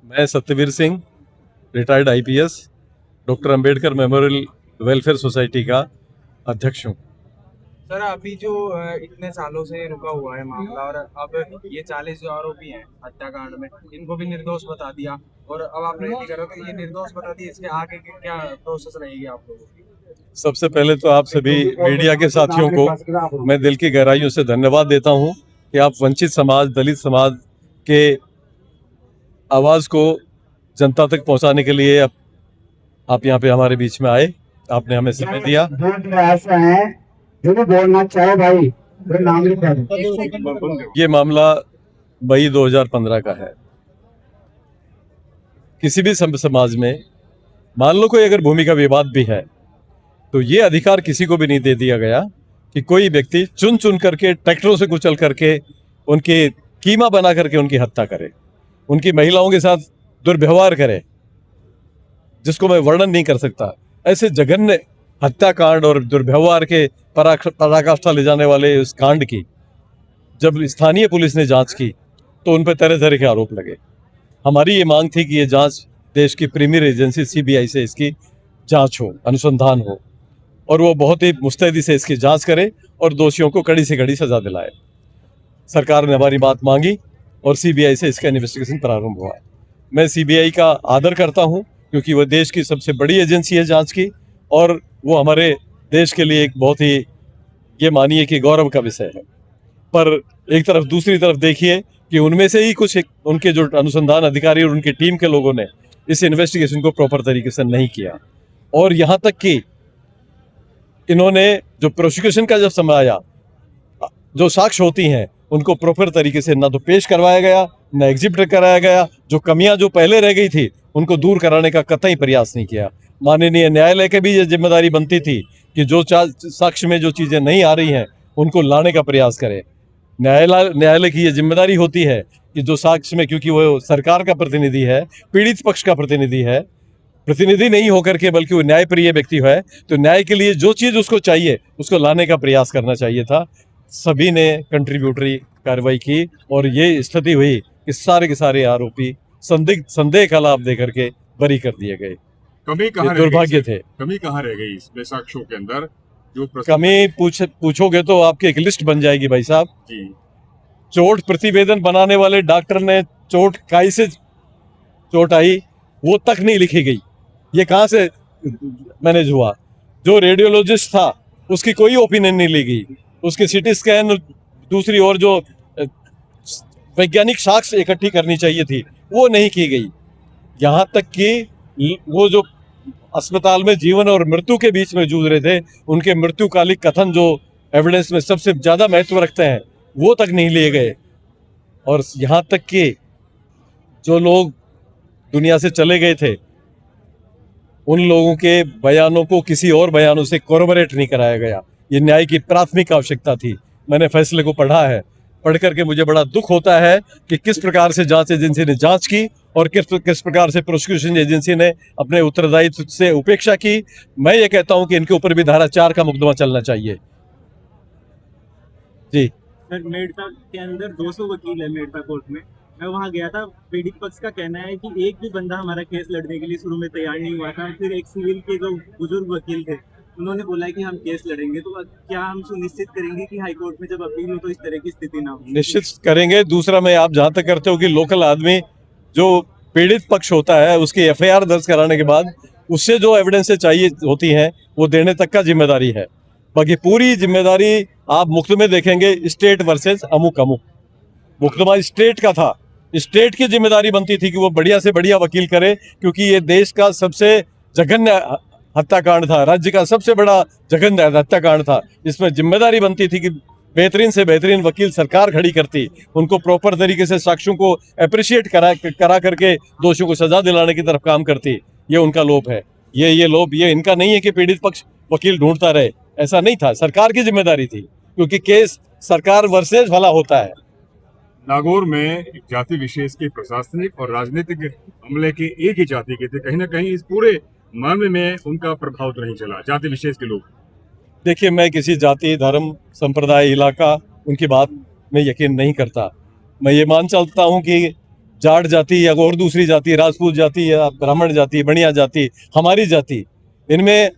मैं Satyavir Singh, retired IPS, doctor Ambedkar memorial welfare society का अध्यक्ष हूँ। सर अभी जो इतने सालों से रुका हुआ है मामला और अब ये 40 जो आरोपी हैं हत्याकांड में इनको भी निर्दोष बता दिया और अब आप रेडी करो तो ये निर्दोष बता दिया, इसके आगे की क्या प्रोसेस रहेगी आप लोगों की? सबसे पहले तो आप सभी मीडिया के साथियों को मैं दिल की गहराइयों से धन्यवाद देता हूँ कि आप वंचित समाज, दलित समाज के आवाज को जनता तक पहुंचाने के लिए आप यहाँ पे हमारे बीच में आए, आपने हमें समय दिया। ऐसा है जो भी बोलना चाहे भाई नाम ये मामला मई 2015 का है। किसी भी समाज में मान लो कोई अगर भूमि का विवाद भी है तो ये अधिकार किसी को भी नहीं दे दिया गया कि कोई व्यक्ति चुन चुन करके ट्रैक्टरों से कुचल करके उनके कीमा बना करके उनकी हत्या करे, उनकी महिलाओं के साथ दुर्व्यवहार करे, जिसको मैं वर्णन नहीं कर सकता। ऐसे जघन्य हत्याकांड और दुर्व्यवहार के पराकाष्ठा ले जाने वाले उस कांड की जब स्थानीय पुलिस ने जांच की तो उन पर तरह तरह के आरोप लगे। हमारी ये मांग थी कि ये जांच देश की प्रीमियर एजेंसी सीबीआई से इसकी जांच हो, अनुसंधान हो और वो बहुत ही मुस्तैदी से इसकी जांच करे और दोषियों को कड़ी से कड़ी सजा दिलाए। सरकार ने हमारी बात मांगी और सीबीआई से इसका इन्वेस्टिगेशन प्रारंभ हुआ। मैं सीबीआई का आदर करता हूं क्योंकि वह देश की सबसे बड़ी एजेंसी है जांच की और वो हमारे देश के लिए एक बहुत ही, ये मानिए कि गौरव का विषय है। पर एक तरफ दूसरी तरफ देखिए कि उनमें से ही कुछ उनके जो अनुसंधान अधिकारी और उनकी टीम के लोगों ने इस इन्वेस्टिगेशन को प्रॉपर तरीके से नहीं किया और यहाँ तक कि इन्होंने जो प्रोसिक्यूशन का जब समय आया, जो साक्ष्य होती हैं उनको प्रॉपर तरीके से ना तो पेश करवाया गया, ना एग्जिबिट कराया गया। जो कमियां जो पहले रह गई थी उनको दूर कराने का कतई प्रयास नहीं किया। माननीय न्यायालय की भी ये जिम्मेदारी बनती थी कि जो साक्ष्य में जो चीजें नहीं आ रही हैं उनको लाने का प्रयास करे। न्यायालय की ये जिम्मेदारी होती है कि जो साक्ष्य में, क्योंकि वो सरकार का प्रतिनिधि है, पीड़ित पक्ष का प्रतिनिधि है, प्रतिनिधि नहीं होकर के बल्कि वो न्यायप्रिय व्यक्ति है, तो न्याय के लिए जो चीज उसको चाहिए उसको लाने का प्रयास करना चाहिए था। सभी ने कंट्रीब्यूटरी कार्रवाई की और ये स्थिति हुई कि सारे के सारे आरोपी संदेह का लाभ देकर के बरी कर दिए गए। कमी कहाँ दुर्भाग्य थे। कमी कहाँ रह गई इसमें साक्ष्यों के अंदर? जो कमी पूछोगे तो आपकी एक लिस्ट बन जाएगी भाई साहब जी। चोट प्रतिवेदन बनाने वाले डॉक्टर ने चोट काई से चोट आई वो तक नहीं लिखी गई, ये कहां से मैनेज हुआ। जो रेडियोलॉजिस्ट था उसकी कोई ओपिनियन नहीं ली गई, उसकी सीटी स्कैन, दूसरी ओर जो वैज्ञानिक साक्ष्य इकट्ठी करनी चाहिए थी वो नहीं की गई। यहाँ तक कि वो जो अस्पताल में जीवन और मृत्यु के बीच में जूझ रहे थे उनके मृत्युकालिक कथन जो एविडेंस में सबसे ज्यादा महत्व रखते हैं वो तक नहीं लिए गए। और यहाँ तक कि जो लोग दुनिया से चले गए थे उन लोगों के बयानों को किसी और बयानों से कोरबोरेट नहीं कराया गया। ये न्याय की प्राथमिक आवश्यकता थी। मैंने फैसले को पढ़ा है, पढ़ करके मुझे बड़ा दुख होता है कि किस प्रकार से जांच एजेंसी ने जांच की और किस प्रकार से प्रोसिक्यूशन एजेंसी ने अपने उत्तरदायित्व से उपेक्षा की। मैं ये कहता हूं कि इनके ऊपर भी धारा 4 का मुकदमा चलना चाहिए। जी सर, मेड़ता के अंदर 200 वकील है मेड़ता कोर्ट में। मैं वहाँ गया था। पीड़ित पक्ष का कहना है कि एक भी बंदा हमारा केस लड़ने के लिए शुरू में तैयार नहीं हुआ था। फिर एक सिविल के जो बुजुर्ग वकील थे उन्होंने बोला कि हम केस लड़ेंगे। तो क्या हम सुनिश्चित करेंगे कि हाई कोर्ट में जब अपील हो तो इस तरह की स्थिति ना हो? निश्चित करेंगे। दूसरा, मैं आप जहां तक करते हो कि लोकल आदमी जो पीड़ित पक्ष होता है उसकी एफआईआर दर्ज कराने के बाद उससे जो एविडेंस चाहिए होती हैं वो देने तक का जिम्मेदारी है। बाकी पूरी जिम्मेदारी आप मुकदमे देखेंगे स्टेट वर्सेस अमुक अमुक, मुकदमा स्टेट का था। स्टेट की जिम्मेदारी बनती थी कि वो बढ़िया से बढ़िया वकील करे, क्योंकि ये देश का सबसे जघन्य हत्याकांड था, राज्य का सबसे बड़ा जघन्य हत्याकांड था। इसमें जिम्मेदारी बनती थी कि बेहतरीन से बेहतरीन वकील सरकार खड़ी करती, उनको प्रॉपर तरीके से साक्ष्यों को अप्रिशिएट करा करके दोषियों को सजा दिलाने की तरफ काम करती। ये उनका लोभ है। ये लोभ ये इनका नहीं है कि पीड़ित पक्ष वकील ढूंढता रहे, ऐसा नहीं था। सरकार की जिम्मेदारी थी, क्योंकि केस सरकार वर्सेस वाला होता है। नागौर में जाति विशेष के प्रशासनिक और राजनीतिक हमले के एक ही जाति के थे, कहीं ना कहीं इस पूरे मामले में उनका प्रभाव तो नहीं चला, जाति विशेष के लोग। देखिए, मैं किसी जाति, धर्म, संप्रदाय, इलाका, उनकी बात में यकीन नहीं करता। मैं ये मान चलता हूँ कि जाट जाति या और दूसरी जाति, राजपूत जाति या ब्राह्मण जाति, बनिया जाति, हमारी जाति, इनमें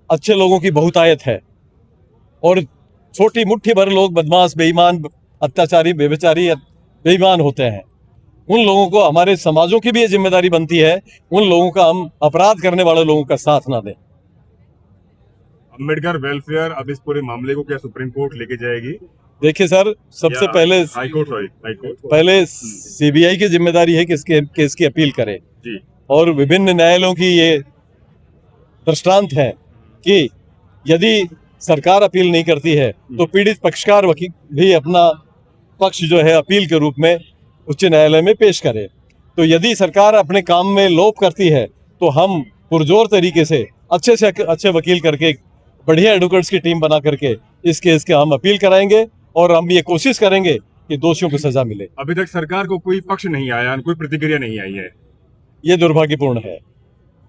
अच्छे लोगों की बहुतायत है और छोटी मुट्ठी भर लोग बदमाश, बेईमान, अत्याचारी, बेविचारी, बेईमान होते हैं। उन लोगों को, हमारे समाजों की भी ये जिम्मेदारी बनती है, उन लोगों का हम अपराध करने वाले लोगों का साथ ना दें। अम्बेडकर वेलफेयर अब इस पूरे मामले को क्या सुप्रीम कोर्ट लेके जाएगी? देखिए सर, सबसे या पहले हाईकोर्ट सीबीआई की जिम्मेदारी है कि इसके केस की अपील करे जी। और विभिन्न न्यायालयों की ये दृष्टांत है कि यदि सरकार अपील नहीं करती है तो पीड़ित पक्षकार वकील भी अपना पक्ष जो है अपील के रूप में उच्च न्यायालय में पेश करे। तो यदि सरकार अपने काम में लोप करती है तो हम पुरजोर तरीके से अच्छे वकील करके, बढ़िया एडवोकेट्स की टीम बना करके इस केस के हम अपील कराएंगे और हम ये कोशिश करेंगे कि दोषियों को सजा मिले। अभी तक सरकार को कोई पक्ष नहीं आया, कोई प्रतिक्रिया नहीं आई है। ये दुर्भाग्यपूर्ण है,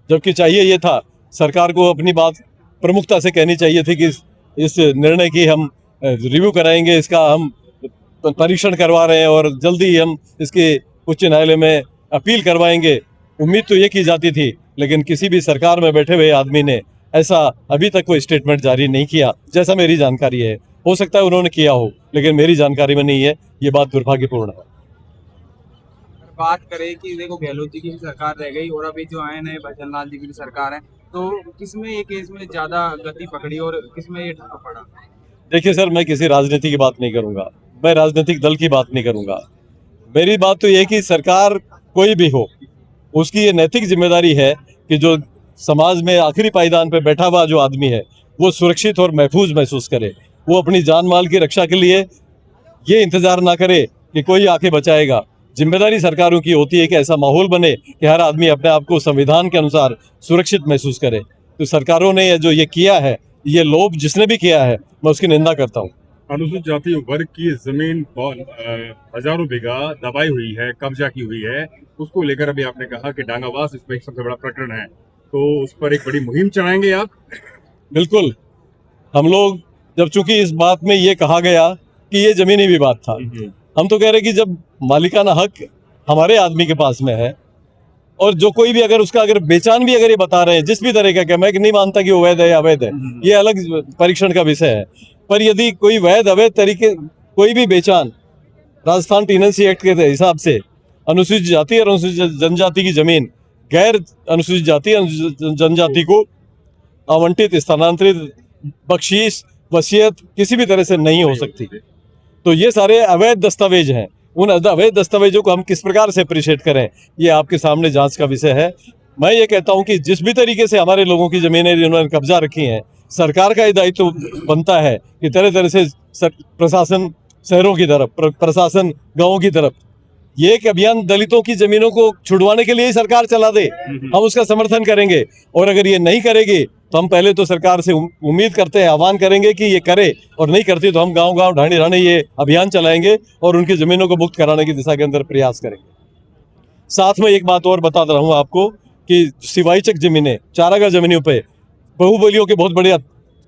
जबकि चाहिए ये था, सरकार को अपनी बात प्रमुखता से कहनी चाहिए थी कि इस निर्णय की हम रिव्यू कराएंगे, इसका हम परीक्षण करवा रहे हैं और जल्दी ही हम इसके उच्च न्यायालय में अपील करवाएंगे। उम्मीद तो ये की जाती थी, लेकिन किसी भी सरकार में बैठे हुए आदमी ने ऐसा अभी तक कोई स्टेटमेंट जारी नहीं किया, जैसा मेरी जानकारी है। हो सकता है उन्होंने किया हो, लेकिन मेरी जानकारी में नहीं है। ये बात दुर्भाग्यपूर्ण है। बात करें कि देखो गहलोत जी की भी सरकार रह गई और अभी जो आए नए भजन लाल जी की भी सरकार है, तो किसमें ये केस में ज्यादा गति पकड़ी और किसमें ये ठप पड़ा? देखिए सर, मैं किसी राजनीति की बात नहीं करूंगा, मैं राजनीतिक दल की बात नहीं करूंगा। मेरी बात तो ये कि सरकार कोई भी हो, उसकी ये नैतिक जिम्मेदारी है कि जो समाज में आखिरी पायदान पे बैठा हुआ जो आदमी है वो सुरक्षित और महफूज महसूस करे। वो अपनी जान माल की रक्षा के लिए ये इंतजार ना करे कि कोई आके बचाएगा। जिम्मेदारी सरकारों की होती है कि ऐसा माहौल बने कि हर आदमी अपने आप को संविधान के अनुसार सुरक्षित महसूस करे। तो सरकारों ने जो ये किया है, ये लोभ जिसने भी किया है, मैं उसकी निंदा करता हूँ। अनुसूचित जाति वर्ग की जमीन हजारों बीघा दबाई हुई है, कब्जा की हुई है, उसको लेकर अभी आपने कहा कि डांगावास इसमें एक सबसे बड़ा प्रकरण है, तो उस पर एक बड़ी मुहिम चलाएंगे आप? बिल्कुल। हम लोग जब चूंकि इस बात में ये कहा गया कि ये जमीनी विवाद था, हम तो कह रहे कि जब मालिकाना हक हमारे आदमी के पास में है और जो कोई भी अगर उसका अगर बेचान भी अगर ये बता रहे हैं जिस भी तरह का, मैं नहीं मानता कि वो वैध है या अवैध है, ये अलग परीक्षण का विषय है, पर यदि कोई वैध अवैध तरीके कोई भी बेचान राजस्थान टीनेंसी एक्ट के हिसाब से अनुसूचित जाति और अनुसूचित जनजाति की जमीन गैर अनुसूचित जाति जनजाति को आवंटित, स्थानांतरित, बख्शीश, वसीयत किसी भी तरह से नहीं हो सकती। तो ये सारे अवैध दस्तावेज हैं। उन अवैध दस्तावेजों को हम किस प्रकार से अप्रिशिएट करें, ये आपके सामने जांच का विषय है। मैं ये कहता हूं कि जिस भी तरीके से हमारे लोगों की जमीनें इन्होंने कब्जा रखी हैं, सरकार का ये दायित्व बनता है कि तरह तरह से प्रशासन शहरों की तरफ, प्रशासन गाँवों की तरफ ये एक अभियान दलितों की जमीनों को छुड़वाने के लिए ही सरकार चला दे, हम उसका समर्थन करेंगे। और अगर ये नहीं करेगी तो हम पहले तो सरकार से उम्मीद करते हैं, आह्वान करेंगे कि ये करे, और नहीं करती तो हम गांव-गांव, ढाणी-ढाणी ये अभियान चलाएंगे और उनकी जमीनों को मुक्त कराने की दिशा के अंदर प्रयास करेंगे। साथ में एक बात और बता रहा हूँ आपको कि सिवाईचक जमीनें, चारागाह जमीनों पे बहुबलियों के बहुत बड़े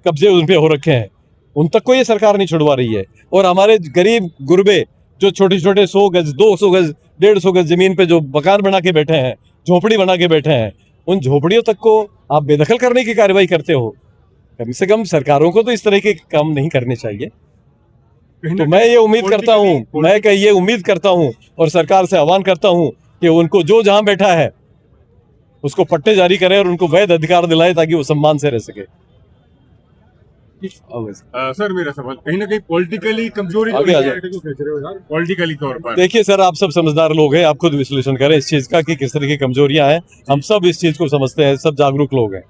कब्जे उन पे हो रखे हैं, उन तक को ये सरकार नहीं छुड़वा रही है। और हमारे गरीब गुरबे जो छोटे छोटे 100 गज, 200 गज, 150 गज जमीन पे जो मकान बना के बैठे हैं, झोपड़ी बना के बैठे हैं, उन झोपड़ियों तक को आप बेदखल करने की कार्रवाई करते हो। कम से कम सरकारों को तो इस तरह के काम नहीं करने चाहिए। तो मैं ये उम्मीद करता हूँ और सरकार से आह्वान करता हूँ कि उनको जो जहां बैठा है उसको पट्टे जारी करें और उनको वैध अधिकार दिलाए ताकि वो सम्मान से रह सके। सर मेरा सवाल कहीं ना कहीं पॉलिटिकली कमजोरी पॉलिटिकली तौर पर, देखिए सर, आप सब समझदार लोग हैं, आप खुद विश्लेषण करें इस चीज का कि किस तरह की कमजोरियां हैं। हम सब इस चीज को समझते हैं, सब जागरूक लोग हैं।